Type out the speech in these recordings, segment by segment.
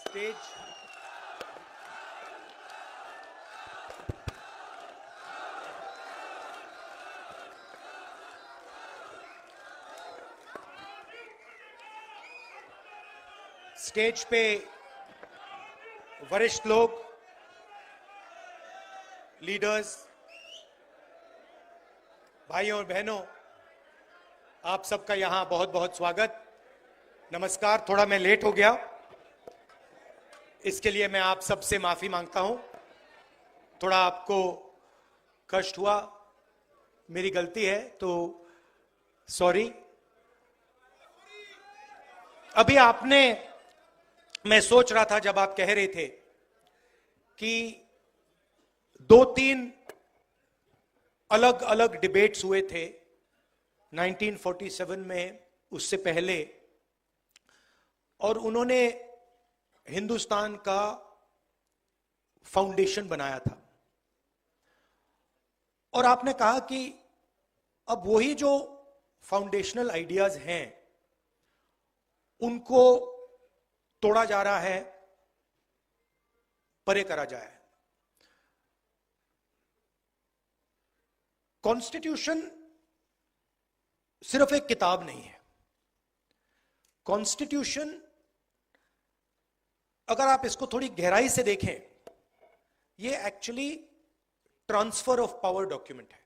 Stage stage पे वरिष्ठ लोग, लीडर्स, भाइयों और बहनों, आप सबका यहां बहुत बहुत स्वागत। नमस्कार। थोड़ा मैं लेट हो गया, इसके लिए मैं आप सबसे माफी मांगता हूं। थोड़ा आपको कष्ट हुआ, मेरी गलती है, तो सॉरी। अभी आपने, मैं सोच रहा था जब आप कह रहे थे कि 2-3 अलग अलग डिबेट्स हुए थे 1947 में, उससे पहले, और उन्होंने हिंदुस्तान का फाउंडेशन बनाया था। और आपने कहा कि अब वही जो फाउंडेशनल आइडियाज हैं उनको तोड़ा जा रहा है, परे करा जाए। कॉन्स्टिट्यूशन सिर्फ एक किताब नहीं है। कॉन्स्टिट्यूशन, अगर आप इसको थोड़ी गहराई से देखें, ये actually transfer of power document है।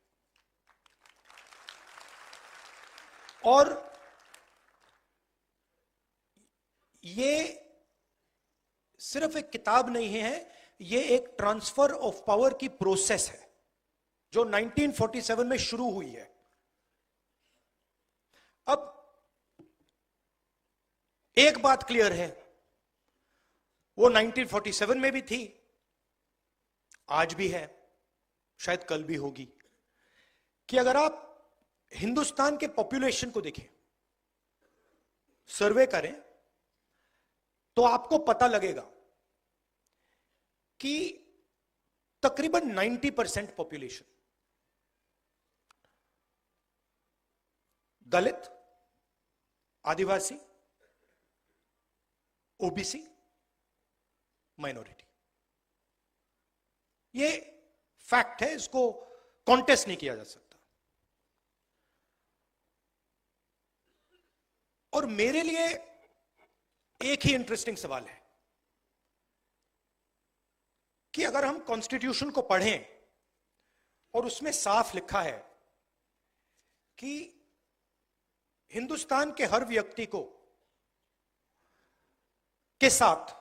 और ये सिर्फ एक किताब नहीं है, ये एक ट्रांसफर ऑफ पावर की प्रोसेस है जो 1947 में शुरू हुई है। अब एक बात क्लियर है, वो 1947 में भी थी, आज भी है, शायद कल भी होगी, कि अगर आप हिंदुस्तान के पॉपुलेशन को देखें, सर्वे करें, तो आपको पता लगेगा कि तकरीबन 90% पॉपुलेशन दलित, आदिवासी, ओबीसी, माइनॉरिटी। ये फैक्ट है, इसको कॉन्टेस्ट नहीं किया जा सकता। और मेरे लिए एक ही इंटरेस्टिंग सवाल है कि अगर हम कॉन्स्टिट्यूशन को पढ़ें और उसमें साफ लिखा है कि हिंदुस्तान के हर व्यक्ति को के साथ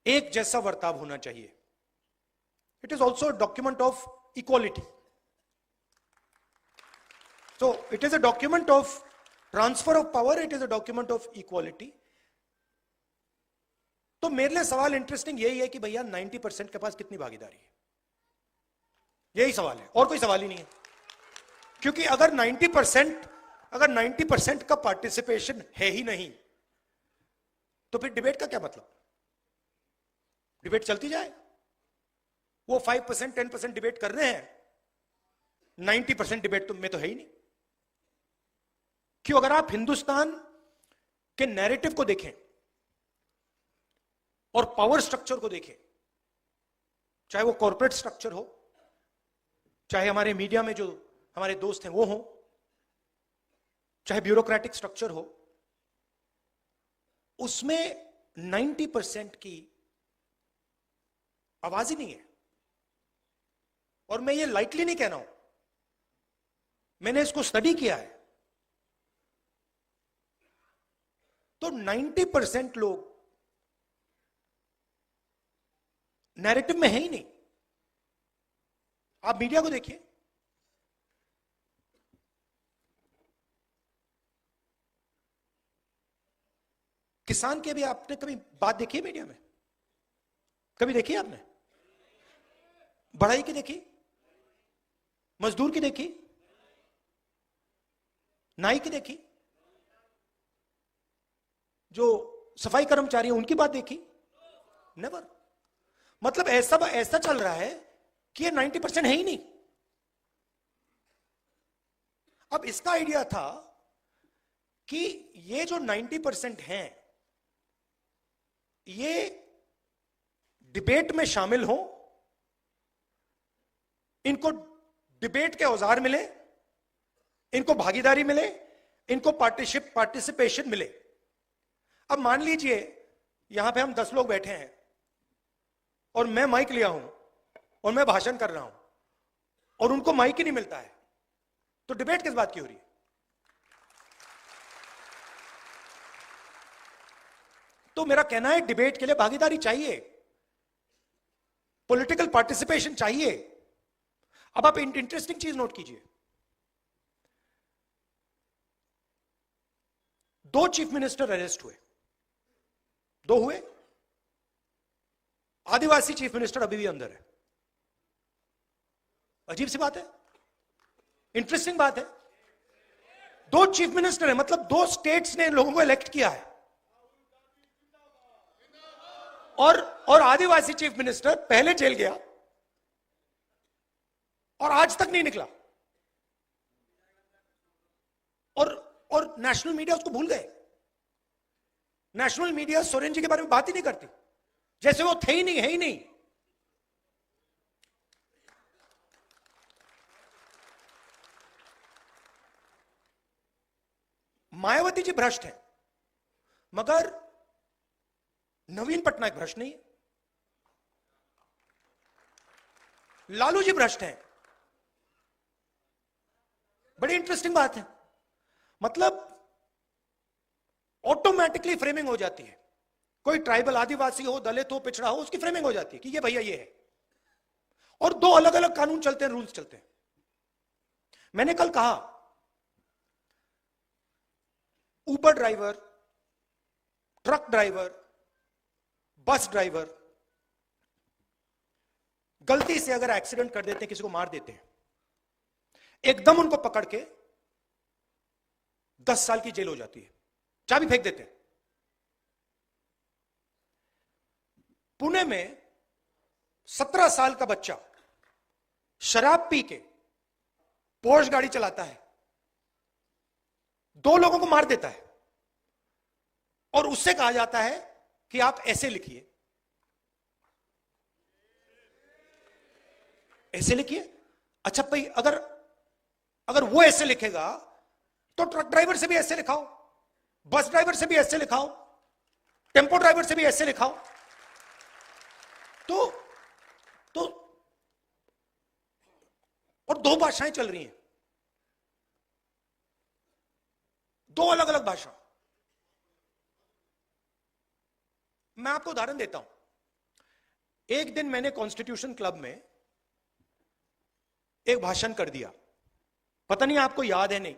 एक जैसा बर्ताव होना चाहिए, it is also a document of equality. So it is a document of transfer of power, it is a document of equality. तो मेरे लिए सवाल इंटरेस्टिंग यही है कि भैया 90% के पास कितनी भागीदारी है, यही सवाल है, और कोई सवाल ही नहीं है। क्योंकि अगर 90% का पार्टिसिपेशन है ही नहीं, तो फिर डिबेट का क्या मतलब? डिबेट चलती जाए, वो 5% 10% डिबेट कर रहे हैं, 90% डिबेट तो में तो है ही नहीं। क्यों? अगर आप हिंदुस्तान के नैरेटिव को देखें और पावर स्ट्रक्चर को देखें, चाहे वो कॉर्पोरेट स्ट्रक्चर हो, चाहे हमारे मीडिया में जो हमारे दोस्त हैं वो हो, चाहे ब्यूरोक्रेटिक स्ट्रक्चर हो, उसमें 90% की आवाज ही नहीं है। और मैं ये लाइटली नहीं कह रहा हूं, मैंने इसको स्टडी किया है। तो 90% लोग नैरेटिव में है ही नहीं। आप मीडिया को देखिए, किसान के भी आपने कभी बात देखी है मीडिया में? कभी देखी है आपने? बढ़ाई की देखी? मजदूर की देखी? नाई की देखी? जो सफाई कर्मचारी हैं उनकी बात देखी? नेवर। मतलब ऐसा चल रहा है कि ये 90% है ही नहीं। अब इसका आइडिया था कि ये जो 90% हैं, ये डिबेट में शामिल हो, इनको डिबेट के औजार मिले, इनको भागीदारी मिले, इनको पार्टिसिपेशन मिले। अब मान लीजिए यहां पे हम 10 लोग बैठे हैं और मैं माइक लिया हूं और मैं भाषण कर रहा हूं और उनको माइक ही नहीं मिलता है, तो डिबेट किस बात की हो रही है? तो मेरा कहना है डिबेट के लिए भागीदारी चाहिए, पॉलिटिकल पार्टिसिपेशन चाहिए। अब आप इंटरेस्टिंग चीज नोट कीजिए, 2 चीफ मिनिस्टर अरेस्ट हुए, 2 हुए। आदिवासी चीफ मिनिस्टर अभी भी अंदर है। अजीब सी बात है, इंटरेस्टिंग बात है। 2 चीफ मिनिस्टर है, मतलब 2 स्टेट्स ने लोगों को इलेक्ट किया है, और आदिवासी चीफ मिनिस्टर पहले जेल गया और आज तक नहीं निकला, और नेशनल मीडिया उसको भूल गए। नेशनल मीडिया सोरेन जी के बारे में बात ही नहीं करती, जैसे वो थे ही नहीं, है ही नहीं। मायावती जी भ्रष्ट हैं, मगर नवीन पटनायक भ्रष्ट नहीं है। लालू जी भ्रष्ट हैं। बड़ी इंटरेस्टिंग बात है, मतलब ऑटोमेटिकली फ्रेमिंग हो जाती है। कोई ट्राइबल, आदिवासी हो, दलित हो, पिछड़ा हो, उसकी फ्रेमिंग हो जाती है कि ये भैया ये है, और 2 अलग अलग कानून चलते हैं, रूल्स चलते हैं। मैंने कल कहा Uber driver, truck driver, bus driver गलती से अगर एक्सीडेंट कर देते हैं, किसी को मार देते हैं, एकदम उनको पकड़ के 10 साल की जेल हो जाती है, चाबी फेंक देते हैं। पुणे में 17 साल का बच्चा शराब पी के पोर्श गाड़ी चलाता है, 2 लोगों को मार देता है, और उससे कहा जाता है कि आप ऐसे लिखिए, ऐसे लिखिए। अच्छा भाई, अगर वो ऐसे लिखेगा तो ट्रक ड्राइवर से भी ऐसे लिखाओ, बस ड्राइवर से भी ऐसे लिखाओ, टेम्पो ड्राइवर से भी ऐसे लिखाओ। तो और 2 भाषाएं चल रही हैं, 2 अलग अलग भाषा। मैं आपको उदाहरण देता हूं। एक दिन मैंने कॉन्स्टिट्यूशन क्लब में एक भाषण कर दिया, पता नहीं आपको याद है नहीं।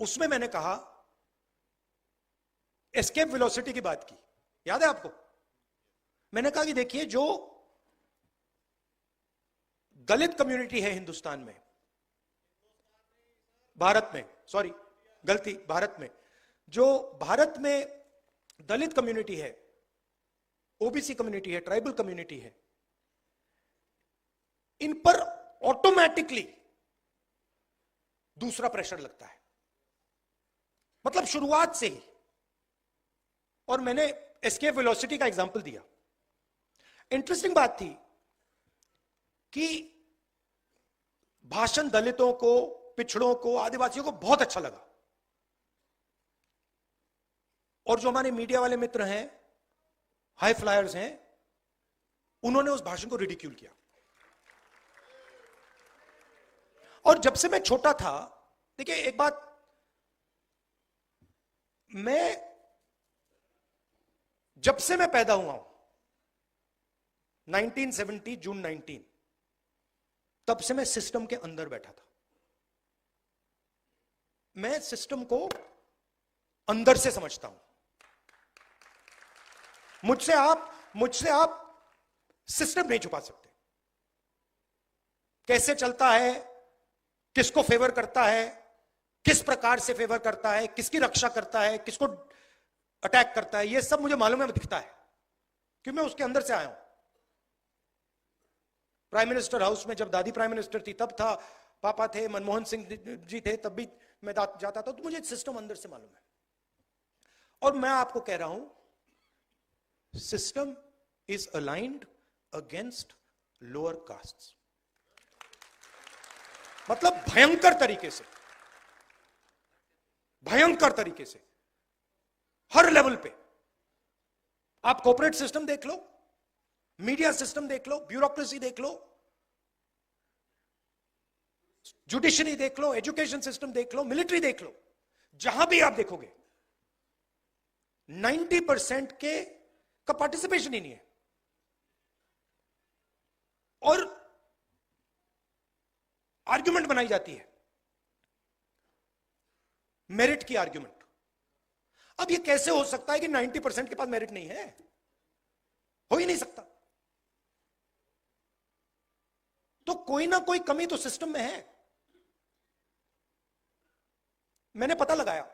उसमें मैंने कहा, एस्केप वेलोसिटी की बात की, याद है आपको? मैंने कहा कि देखिए, जो दलित कम्युनिटी है हिंदुस्तान में, भारत में, सॉरी गलती, भारत में, जो भारत में दलित कम्युनिटी है, ओबीसी कम्युनिटी है, ट्राइबल कम्युनिटी है, इन पर ऑटोमेटिकली दूसरा प्रेशर लगता है, मतलब शुरुआत से ही। और मैंने एस्केप वेलोसिटी का एग्जांपल दिया। इंटरेस्टिंग बात थी कि भाषण दलितों को, पिछड़ों को, आदिवासियों को बहुत अच्छा लगा, और जो हमारे मीडिया वाले मित्र हैं, हाई फ्लायर्स हैं, उन्होंने उस भाषण को रिडिक्यूल किया। और जब से मैं छोटा था, देखिए एक बात, जब से मैं पैदा हुआ हूं, 1970 जून 19, तब से मैं सिस्टम के अंदर बैठा था। मैं सिस्टम को अंदर से समझता हूं। मुझसे आप सिस्टम नहीं छुपा सकते। कैसे चलता है, किसको फेवर करता है, किस प्रकार से फेवर करता है, किसकी रक्षा करता है, किसको अटैक करता है, यह सब मुझे मालूम है, दिखता है, क्योंकि मैं उसके अंदर से आया हूं। प्राइम मिनिस्टर हाउस में जब दादी प्राइम मिनिस्टर थी तब था, पापा थे, मनमोहन सिंह जी थे, तब भी मैं जाता था, तो मुझे सिस्टम अंदर से मालूम है। और मैं आपको कह रहा हूं system is aligned against lower castes. मतलब भयंकर तरीके से हर लेवल पे। आप कॉर्पोरेट सिस्टम देख लो, मीडिया सिस्टम देख लो, ब्यूरोक्रेसी देख लो, जुडिशरी देख लो, एजुकेशन सिस्टम देख लो, मिलिट्री देख लो, जहां भी आप देखोगे 90% का पार्टिसिपेशन ही नहीं है। और आर्ग्यूमेंट बनाई जाती है, मेरिट की आर्ग्यूमेंट। अब ये कैसे हो सकता है कि 90% के पास मेरिट नहीं है? हो ही नहीं सकता। तो कोई ना कोई कमी तो सिस्टम में है। मैंने पता लगाया,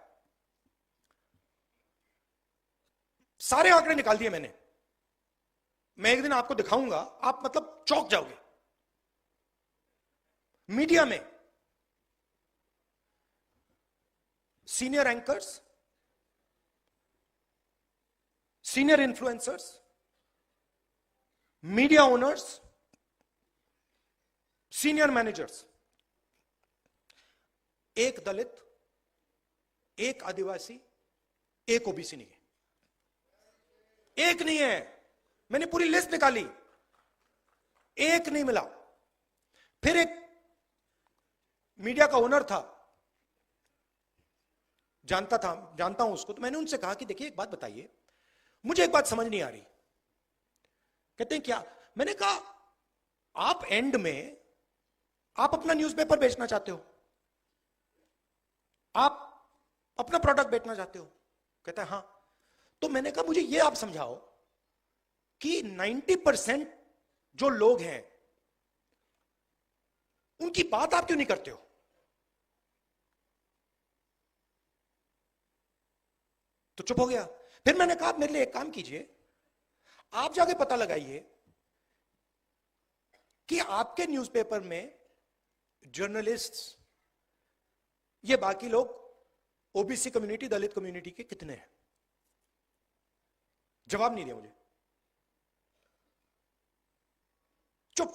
सारे आंकड़े निकाल दिए मैंने। मैं एक दिन आपको दिखाऊंगा, आप मतलब चौंक जाओगे। मीडिया में senior anchors, senior influencers, media owners, senior managers, एक दलित, एक आदिवासी, एक ओबीसी नहीं है। एक नहीं है। मैंने पूरी लिस्ट निकाली, एक नहीं मिला। फिर एक मीडिया का ओनर था, जानता हूं उसको, तो मैंने उनसे कहा कि देखिए एक बात बताइए, मुझे एक बात समझ नहीं आ रही। कहते हैं क्या? मैंने कहा आप एंड में आप अपना न्यूज़पेपर बेचना चाहते हो, आप अपना प्रोडक्ट बेचना चाहते हो? कहता है हां। तो मैंने कहा मुझे ये आप समझाओ कि 90% जो लोग हैं उनकी बात आप क्यों नहीं करते हो? तो चुप हो गया। फिर मैंने कहा मेरे लिए एक काम कीजिए, आप जाके पता लगाइए कि आपके न्यूज़पेपर में जर्नलिस्ट्स, ये बाकी लोग ओबीसी कम्युनिटी, दलित कम्युनिटी के कितने हैं? जवाब नहीं दिया मुझे, चुप,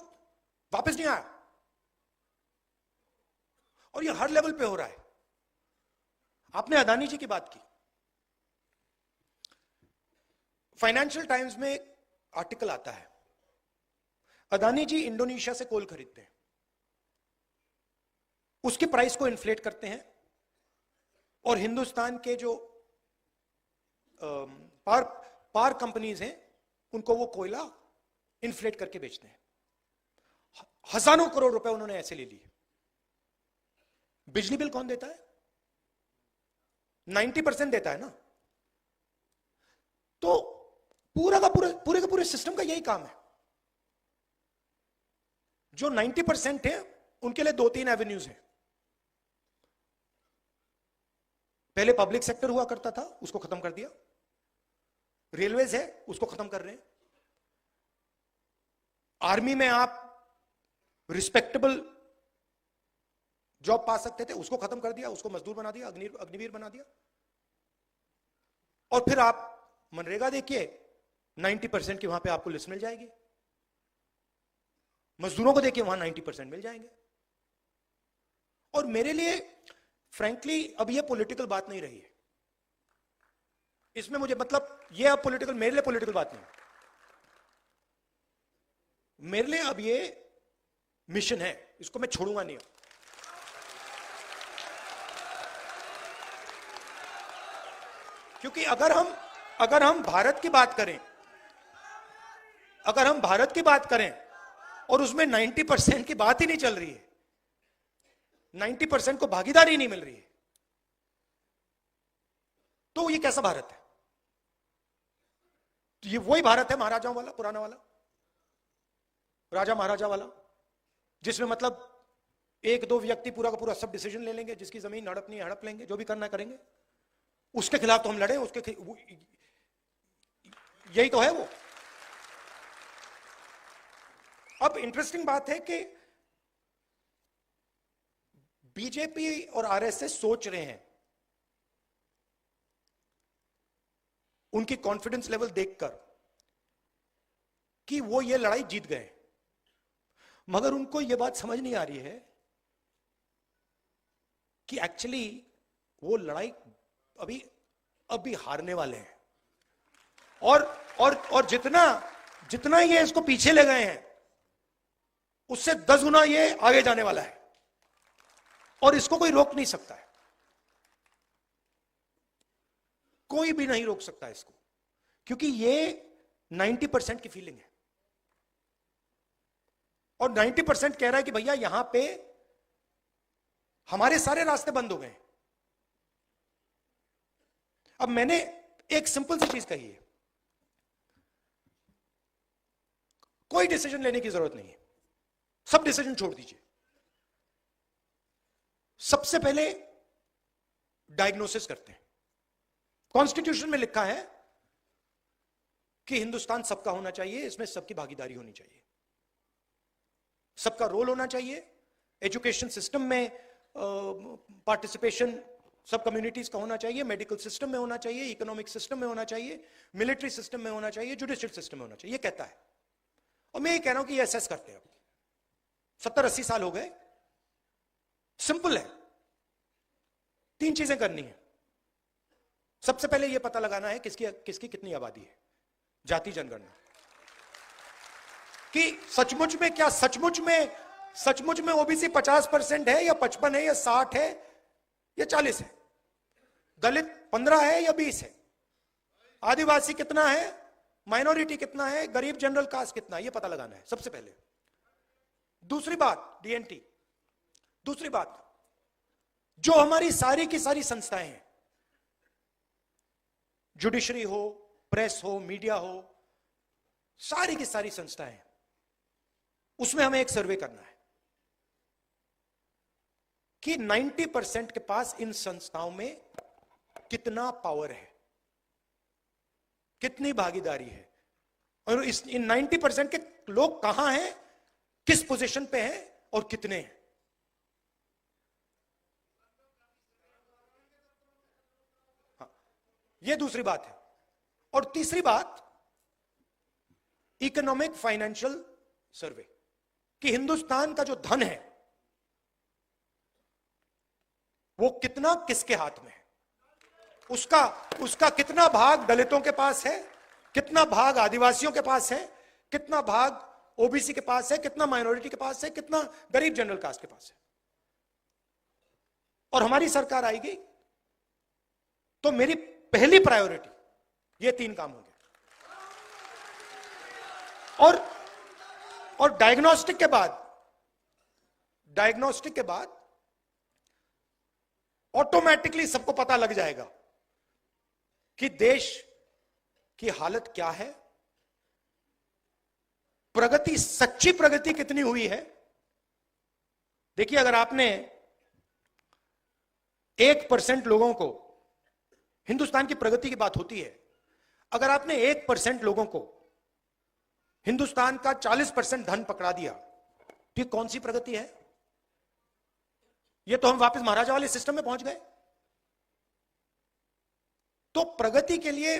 वापस नहीं आया। और ये हर लेवल पे हो रहा है। आपने अदानी जी की बात की। फाइनेंशियल टाइम्स में एक आर्टिकल आता है, अदानी जी इंडोनेशिया से कोल खरीदते हैं, उसके प्राइस को इन्फ्लेट करते हैं, और हिंदुस्तान के जो पावर कंपनीज हैं उनको वो कोयला इन्फ्लेट करके बेचते हैं। हजारों करोड़ रुपए उन्होंने ऐसे ले लिए। बिजली बिल कौन देता है? 90% देता है ना। तो पूरे का पूरे सिस्टम का यही काम है। जो 90% है उनके लिए 2-3 एवेन्यूज हैं। पहले पब्लिक सेक्टर हुआ करता था, उसको खत्म कर दिया। रेलवेज है, उसको खत्म कर रहे हैं। आर्मी में आप रिस्पेक्टेबल जॉब पा सकते थे, उसको खत्म कर दिया, उसको मजदूर बना दिया, अग्निवीर बना दिया। और फिर आप मनरेगा देखिए, 90% की वहां पे आपको लिस्ट मिल जाएगी। मजदूरों को देखिए, वहां 90% मिल जाएंगे। और मेरे लिए फ्रैंकली अब ये पॉलिटिकल बात नहीं रही है इसमें। मुझे मतलब ये अब पॉलिटिकल, मेरे लिए पॉलिटिकल बात नहीं, मेरे लिए अब ये मिशन है, इसको मैं छोड़ूंगा नहीं। क्योंकि अगर हम भारत की बात करें, अगर हम भारत की बात करें और उसमें 90% की बात ही नहीं चल रही है, 90% को भागीदारी नहीं मिल रही है, तो ये कैसा भारत है? तो ये वही भारत है महाराजाओं वाला, पुराना वाला, राजा महाराजा वाला, जिसमें मतलब 1-2 व्यक्ति पूरा का पूरा सब डिसीजन ले लेंगे, जिसकी जमीन हड़पनी है हड़प लेंगे, जो भी करना करेंगे, उसके खिलाफ तो हम लड़े, यही तो है वो। अब इंटरेस्टिंग बात है कि बीजेपी और आरएसएस सोच रहे हैं, उनकी कॉन्फिडेंस लेवल देखकर कि वो ये लड़ाई जीत गए, मगर उनको ये बात समझ नहीं आ रही है कि एक्चुअली वो लड़ाई अभी अभी हारने वाले हैं। और जितना जितना ये इसको पीछे ले गए हैं उससे 10 गुना ये आगे जाने वाला है, और इसको कोई रोक नहीं सकता है, कोई भी नहीं रोक सकता इसको, क्योंकि ये 90% की फीलिंग है, और 90% कह रहा है कि भैया यहां पे हमारे सारे रास्ते बंद हो गए। अब मैंने एक सिंपल सी चीज कही है, कोई डिसीजन लेने की जरूरत नहीं है, सब डिसीजन छोड़ दीजिए। सबसे पहले डायग्नोसिस करते हैं। कॉन्स्टिट्यूशन में लिखा है कि हिंदुस्तान सबका होना चाहिए, इसमें सबकी भागीदारी होनी चाहिए, सबका रोल होना चाहिए। एजुकेशन सिस्टम में पार्टिसिपेशन सब कम्युनिटीज का होना चाहिए, मेडिकल सिस्टम में होना चाहिए, इकोनॉमिक सिस्टम में होना चाहिए, मिलिट्री सिस्टम में होना चाहिए, जुडिशियल सिस्टम में होना चाहिए, ये कहता है। और मैं ये कह रहा हूं कि ये असेस करते हैं, 70-80 साल हो गए। सिंपल है, 3 चीजें करनी है। सबसे पहले यह पता लगाना है किसकी कितनी आबादी है, जाति जनगणना, कि सचमुच में क्या सचमुच में ओबीसी 50% है या 55 है या 60 है या 40 है, दलित 15 है या 20 है, आदिवासी कितना है, माइनॉरिटी कितना है, गरीब जनरल कास्ट कितना है, यह पता लगाना है सबसे पहले। दूसरी बात डीएनटी। दूसरी बात, जो हमारी सारी की सारी संस्थाएं हैं, जुडिशरी हो, प्रेस हो, मीडिया हो, सारी की सारी संस्थाएं, उसमें हमें एक सर्वे करना है कि 90% के पास इन संस्थाओं में कितना पावर है, कितनी भागीदारी है, और इन 90% के लोग कहां हैं, किस पोजीशन पे हैं और कितने हैं। हाँ, यह दूसरी बात है। और तीसरी बात, इकोनॉमिक फाइनेंशियल सर्वे, कि हिंदुस्तान का जो धन है वो कितना किसके हाथ में है, उसका कितना भाग दलितों के पास है, कितना भाग आदिवासियों के पास है, कितना भाग ओबीसी के पास है, कितना माइनॉरिटी के पास है, कितना गरीब जनरल कास्ट के पास है। और हमारी सरकार आएगी तो मेरी पहली प्रायोरिटी ये 3 काम होंगे। और डायग्नोस्टिक के बाद ऑटोमेटिकली सबको पता लग जाएगा कि देश की हालत क्या है, प्रगति, सच्ची प्रगति कितनी हुई है। देखिए, अगर आपने 1% लोगों को, हिंदुस्तान की प्रगति की बात होती है, अगर आपने 1% लोगों को हिंदुस्तान का 40% धन पकड़ा दिया, तो ये कौन सी प्रगति है? ये तो हम वापस महाराजा वाले सिस्टम में पहुंच गए। तो प्रगति के लिए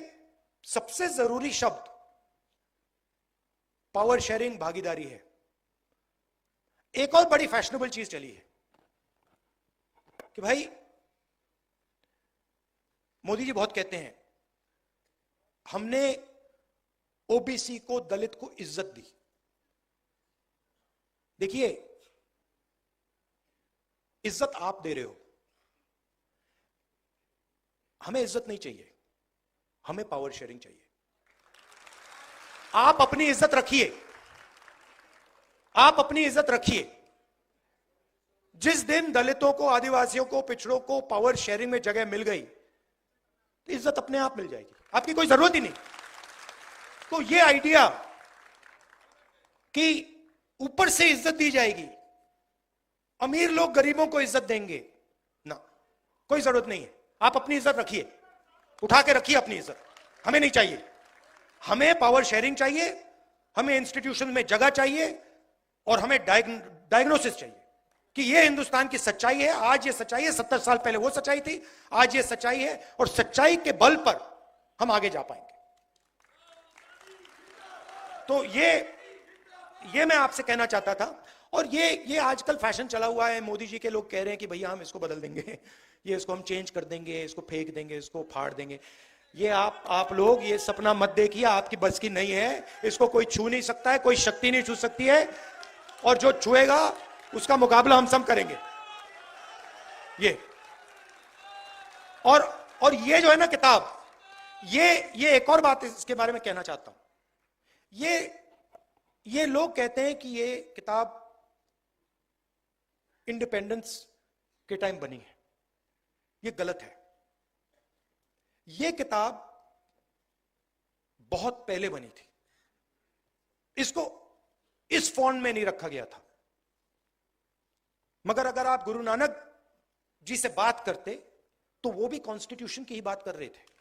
सबसे जरूरी शब्द पावर शेयरिंग, भागीदारी है। एक और बड़ी फैशनेबल चीज चली है कि भाई मोदी जी बहुत कहते हैं हमने ओबीसी को, दलित को इज्जत दी। देखिए, इज्जत आप दे रहे हो, हमें इज्जत नहीं चाहिए, हमें पावर शेयरिंग चाहिए। आप अपनी इज्जत रखिए, आप अपनी इज्जत रखिए। जिस दिन दलितों को, आदिवासियों को, पिछड़ों को पावर शेयरिंग में जगह मिल गई तो इज्जत अपने आप मिल जाएगी, आपकी कोई जरूरत ही नहीं। तो ये आइडिया कि ऊपर से इज्जत दी जाएगी, अमीर लोग गरीबों को इज्जत देंगे ना, कोई जरूरत नहीं है। आप अपनी इज्जत रखिए, उठा के रखिए अपनी इज्जत, हमें नहीं चाहिए। हमें पावर शेयरिंग चाहिए, हमें इंस्टीट्यूशन में जगह चाहिए, और हमें डायग्नोसिस चाहिए कि ये हिंदुस्तान की सच्चाई है। आज ये सच्चाई है, 70 साल पहले वो सच्चाई थी, आज ये सच्चाई है, और सच्चाई के बल पर हम आगे जा पाएंगे। तो ये मैं आपसे कहना चाहता था। और ये आजकल फैशन चला हुआ है, मोदी जी के लोग कह रहे हैं कि भैया हम इसको बदल देंगे, ये इसको हम चेंज कर देंगे, इसको फेंक देंगे, इसको फाड़ देंगे। ये आप लोग ये सपना मत देखिए, आपकी बस की नहीं है। इसको कोई छू नहीं सकता है, कोई शक्ति नहीं छू सकती है, और जो छुएगा उसका मुकाबला हम सब करेंगे। ये और ये जो है ना किताब, ये एक और बात इसके बारे में कहना चाहता हूं। ये लोग कहते हैं कि ये किताब इंडिपेंडेंस के टाइम बनी है। ये गलत है। ये किताब बहुत पहले बनी थी, इसको इस फॉन्ट में नहीं रखा गया था। मगर अगर आप गुरु नानक जी से बात करते तो वो भी कॉन्स्टिट्यूशन की ही बात कर रहे थे।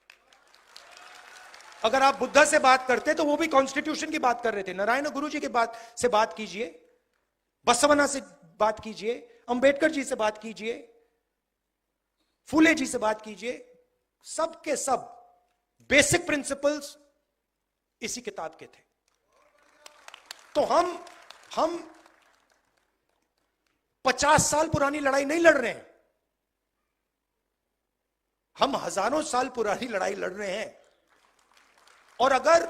अगर आप बुद्धा से बात करते तो वो भी कॉन्स्टिट्यूशन की बात कर रहे थे। नारायण गुरु जी के बात कीजिए, बसवना से बात कीजिए, अंबेडकर जी से बात कीजिए, फूले जी से बात कीजिए, सब के सब बेसिक प्रिंसिपल्स इसी किताब के थे। तो हम 50 साल पुरानी लड़ाई नहीं लड़ रहे हैं, हम हजारों साल पुरानी लड़ाई लड़ रहे हैं। और अगर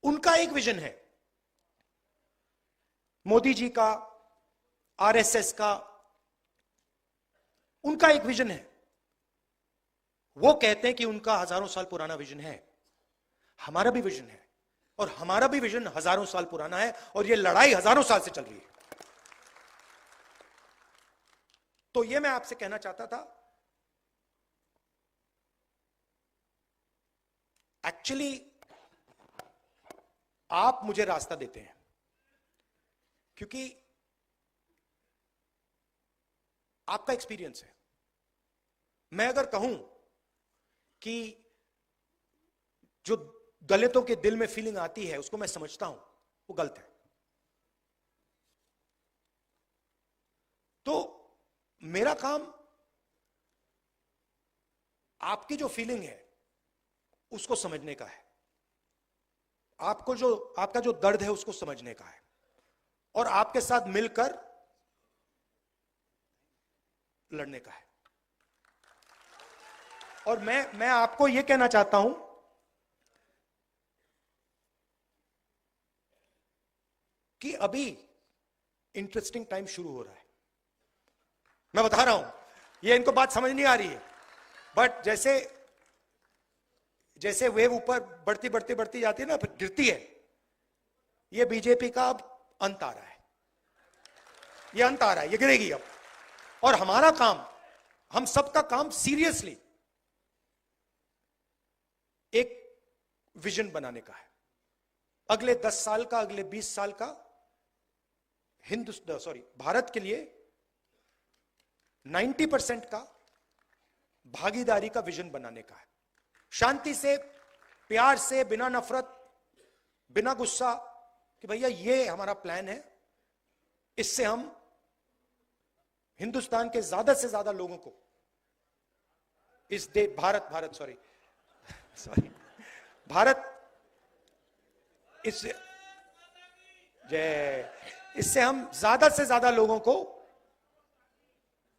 उनका एक विजन है, मोदी जी का, आरएसएस का, उनका एक विजन है। वो कहते हैं कि उनका हजारों साल पुराना विजन है, हमारा भी विजन है, और हमारा भी विजन हजारों साल पुराना है, और ये लड़ाई हजारों साल से चल रही है। तो ये मैं आपसे कहना चाहता था। एक्चुअली आप मुझे रास्ता देते हैं, क्योंकि आपका एक्सपीरियंस है। मैं अगर कहूं कि जो दलितों के दिल में फीलिंग आती है उसको मैं समझता हूं, वो गलत है। तो मेरा काम आपकी जो फीलिंग है उसको समझने का है, आपका जो दर्द है उसको समझने का है, और आपके साथ मिलकर लड़ने का है। और मैं आपको यह कहना चाहता हूं कि अभी इंटरेस्टिंग टाइम शुरू हो रहा है। मैं बता रहा हूं, ये इनको बात समझ नहीं आ रही है, बट जैसे वेव ऊपर बढ़ती जाती है ना, फिर गिरती है। ये बीजेपी का अब अंत आ रहा है, ये अंत आ रहा है, ये गिरेगी अब। और हमारा काम, हम सबका काम सीरियसली एक विजन बनाने का है। अगले 10 साल का, अगले 20 साल का भारत के लिए 90% का भागीदारी का विजन बनाने का है। शांति से, प्यार से, बिना नफरत, बिना गुस्सा, कि भैया ये हमारा प्लान है, इससे हम हिंदुस्तान के ज्यादा से ज्यादा लोगों को इस इससे हम ज्यादा से ज्यादा लोगों को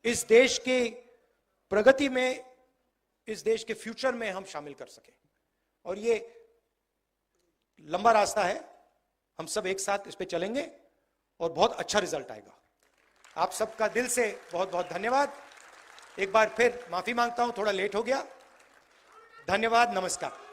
इस देश के प्रगति में, इस देश के फ्यूचर में हम शामिल कर सकें। और ये लंबा रास्ता है, हम सब एक साथ इस पे चलेंगे और बहुत अच्छा रिजल्ट आएगा। आप सबका दिल से बहुत बहुत धन्यवाद। एक बार फिर माफी मांगता हूं, थोड़ा लेट हो गया। धन्यवाद, नमस्कार।